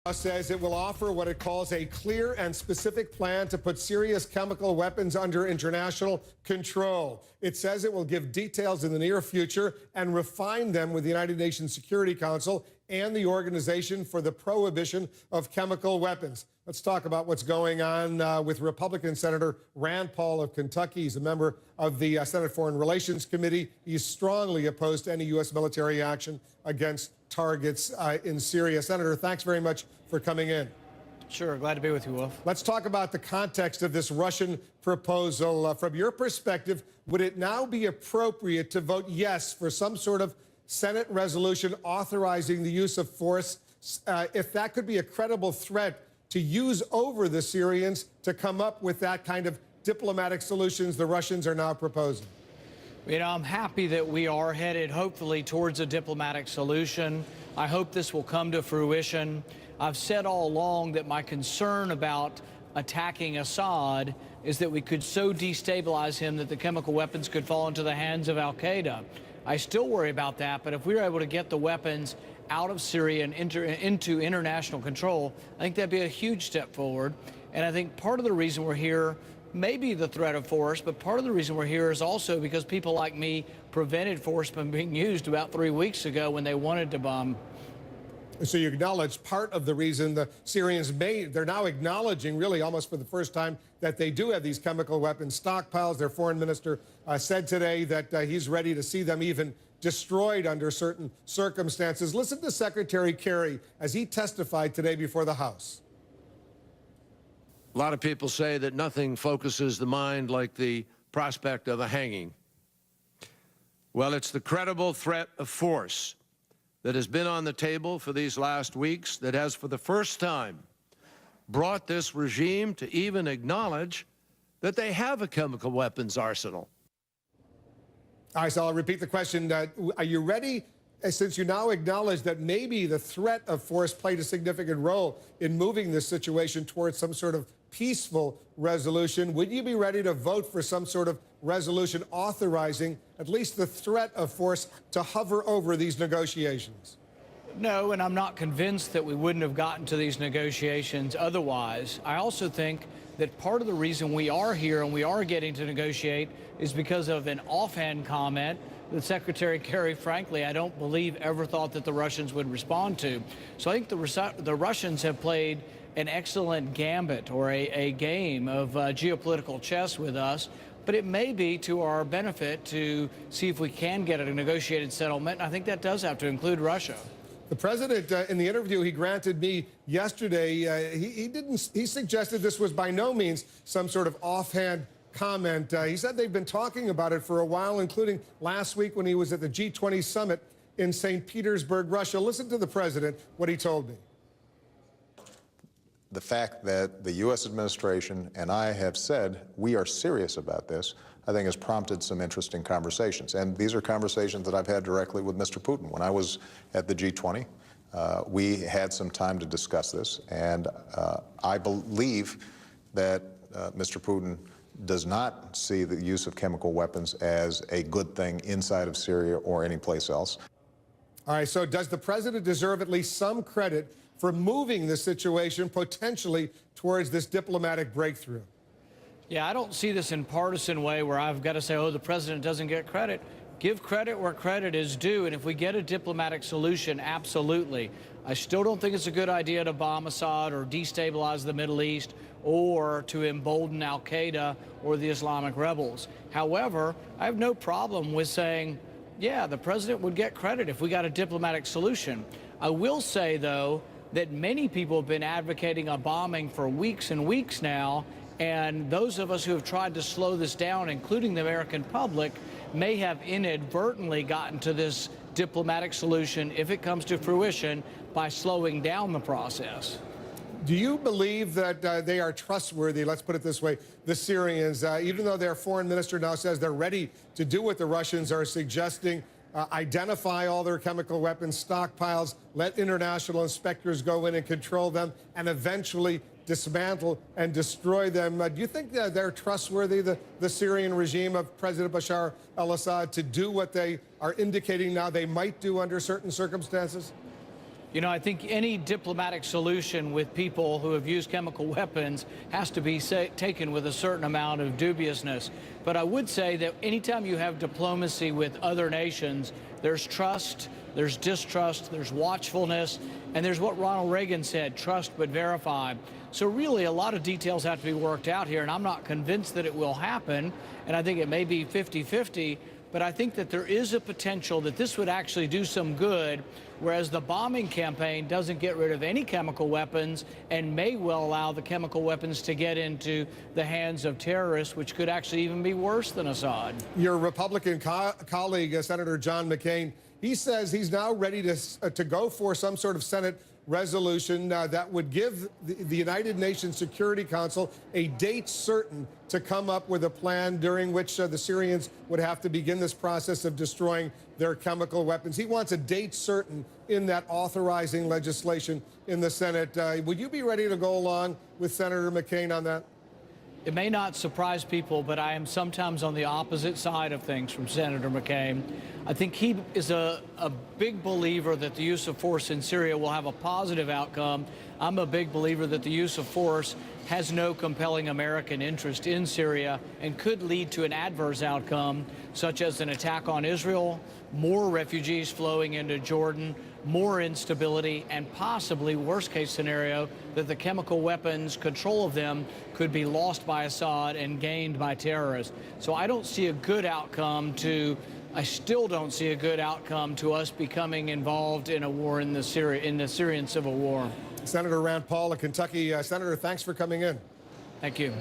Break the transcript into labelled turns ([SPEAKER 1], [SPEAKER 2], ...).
[SPEAKER 1] Says it will offer what it calls a clear and specific plan to put Syria's chemical weapons under international control. It says it will give details in the near future and refine them with the United Nations Security Council and the Organization for the Prohibition of Chemical Weapons. Let's talk about what's going on with Republican Senator Rand Paul of Kentucky. He's a member of the Senate Foreign Relations Committee. He's strongly opposed to any U.S. military action against targets in Syria. Senator, thanks very much for coming in.
[SPEAKER 2] Sure, glad to be with you, Wolf.
[SPEAKER 1] Let's talk about the context of this Russian proposal. From your perspective, would it now be appropriate to vote yes for some sort of Senate resolution authorizing the use of force if that could be a credible threat to use over the Syrians to come up with that kind of diplomatic solutions the Russians are now proposing?
[SPEAKER 2] You know, I'm happy that we are headed, hopefully, towards a diplomatic solution. I hope this will come to fruition. I've said all along that my concern about attacking Assad is that we could so destabilize him that the chemical weapons could fall into the hands of al-Qaeda. I still worry about that, but if we were able to get the weapons out of Syria and into international control, I think that'd be a huge step forward. And I think part of the reason we're here may be the threat of force, but part of the reason we're here is also because people like me prevented force from being used about 3 weeks ago when they wanted to bomb.
[SPEAKER 1] So you acknowledge part of the reason the Syrians they're now acknowledging, really almost for the first time, that they do have these chemical weapons stockpiles. Their foreign minister said today that he's ready to see them even destroyed under certain circumstances. Listen to Secretary Kerry as he testified today before the House.
[SPEAKER 3] A lot of people say that nothing focuses the mind like the prospect of a hanging. Well, it's the credible threat of force that has been on the table for these last weeks that has, for the first time, brought this regime to even acknowledge that they have a chemical weapons arsenal.
[SPEAKER 1] All right, so I'll repeat the question. Are you ready, since you now acknowledge that maybe the threat of force played a significant role in moving this situation towards some sort of peaceful resolution, would you be ready to vote for some sort of resolution authorizing at least the threat of force to hover over these negotiations?
[SPEAKER 2] No, and I'm not convinced that we wouldn't have gotten to these negotiations otherwise. I also think that part of the reason we are here and we are getting to negotiate is because of an offhand comment that Secretary Kerry, frankly, I don't believe ever thought that the Russians would respond to. So I think the Russians have played an excellent gambit or a game of geopolitical chess with us, but it may be to our benefit to see if we can get a negotiated settlement. And I think that does have to include Russia.
[SPEAKER 1] The president, in the interview he granted me yesterday, he suggested this was by no means some sort of offhand comment. He said they've been talking about it for a while, including last week when he was at the G20 summit in St. Petersburg, Russia. Listen to the president, what he told me.
[SPEAKER 4] The fact that the U.S. administration and I have said we are serious about this, I think has prompted some interesting conversations. And these are conversations that I've had directly with Mr. Putin. When I was at the G20, we had some time to discuss this. And I believe that Mr. Putin does not see the use of chemical weapons as a good thing inside of Syria or any place else.
[SPEAKER 1] All right, so does the president deserve at least some credit for moving the situation potentially towards this diplomatic breakthrough?
[SPEAKER 2] Yeah, I don't see this in partisan way where I've got to say, oh, the president doesn't get credit. Give credit where credit is due, and if we get a diplomatic solution, absolutely. I still don't think it's a good idea to bomb Assad or destabilize the Middle East or to embolden al-Qaeda or the Islamic rebels. However, I have no problem with saying, yeah, the president would get credit if we got a diplomatic solution. I will say, though, that many people have been advocating a bombing for weeks and weeks now, and those of us who have tried to slow this down, including the American public, may have inadvertently gotten to this diplomatic solution, if it comes to fruition, by slowing down the process.
[SPEAKER 1] Do you believe that they are trustworthy, let's put it this way, the Syrians, even though their foreign minister now says they're ready to do what the Russians are suggesting, identify all their chemical weapons stockpiles, let international inspectors go in and control them, and eventually dismantle and destroy them? Do you think that they're trustworthy, the Syrian regime of President Bashar al-Assad, to do what they are indicating now they might do under certain circumstances?
[SPEAKER 2] You know, I think any diplomatic solution with people who have used chemical weapons has to be taken with a certain amount of dubiousness. But I would say that anytime you have diplomacy with other nations, there's trust, there's distrust, there's watchfulness, and there's what Ronald Reagan said, trust but verify. So really a lot of details have to be worked out here, and I'm not convinced that it will happen, and I think it may be 50-50, but I think that there is a potential that this would actually do some good, whereas the bombing campaign doesn't get rid of any chemical weapons and may well allow the chemical weapons to get into the hands of terrorists, which could actually even be worse than Assad.
[SPEAKER 1] Your Republican colleague, Senator John McCain, he says he's now ready to go for some sort of Senate resolution that would give the United Nations Security Council a date certain to come up with a plan during which the Syrians would have to begin this process of destroying their chemical weapons. He wants a date certain in that authorizing legislation in the Senate. Would you be ready to go along with Senator McCain on that?
[SPEAKER 2] It may not surprise people, but I am sometimes on the opposite side of things from Senator McCain. I think he is a big believer that the use of force in Syria will have a positive outcome. I'm a big believer that the use of force has no compelling American interest in Syria and could lead to an adverse outcome, such as an attack on Israel, more refugees flowing into Jordan, more instability, and possibly, worst case scenario, that the chemical weapons, control of them, could be lost by Assad and gained by terrorists. So I don't see a good outcome I still don't see a good outcome to us becoming involved in a war in the Syrian civil war.
[SPEAKER 1] Senator Rand Paul of Kentucky. Senator, thanks for coming in.
[SPEAKER 2] Thank you.